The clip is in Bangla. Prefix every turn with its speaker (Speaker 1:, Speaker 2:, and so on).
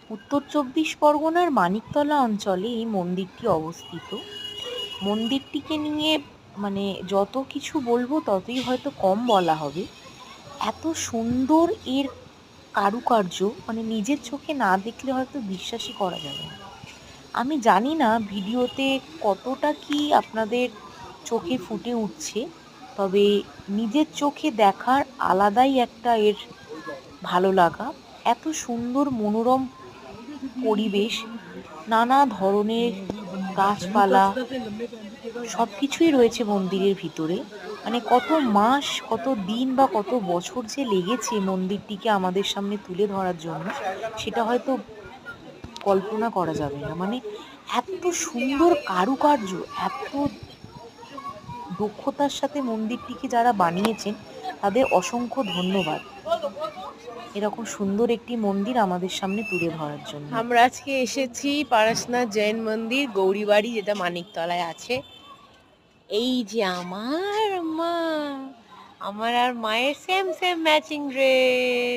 Speaker 1: উত্তর চব্বিশ পরগনার মানিকতলা অঞ্চলে এই মন্দিরটি অবস্থিত। মন্দিরটিকে নিয়ে মানে যত কিছু বলবো ততই হয়তো কম বলা হবে। এত সুন্দর এর কারুকার্য, মানে নিজের চোখে না দেখলে হয়তো বিশ্বাসই করা যাবে না। আমি জানি না ভিডিওতে কতটা কি আপনাদের চোখে ফুটে উঠছে, তবে নিজের চোখে দেখার আলাদাই একটা এর ভালো লাগা। এত সুন্দর মনোরম পরিবেশ, নানা ধরনের গাছপালা সবকিছুই রয়েছে মন্দিরের ভিতরে। মানে কত মাস, কত দিন বা কত বছর যে লেগেছে মন্দিরটিকে আমাদের সামনে তুলে ধরার জন্য, সেটা হয়তো কল্পনা করা যাবে না। মানে এত সুন্দর কারুকার্য, এত দক্ষতার সাথে মন্দিরটিকে যারা বানিয়েছেন তাদের অসংখ্য ধন্যবাদ এরকম সুন্দর একটি মন্দির আমাদের সামনে তুলে ধরার জন্য।
Speaker 2: আমরা আজকে এসেছি পারশনাথ জৈন মন্দির গৌরীবাড়ি, যেটা মানিকতলায় আছে। এই যে আমার মা, আমার আর মায়ের সেম সেম ম্যাচিং ড্রেস।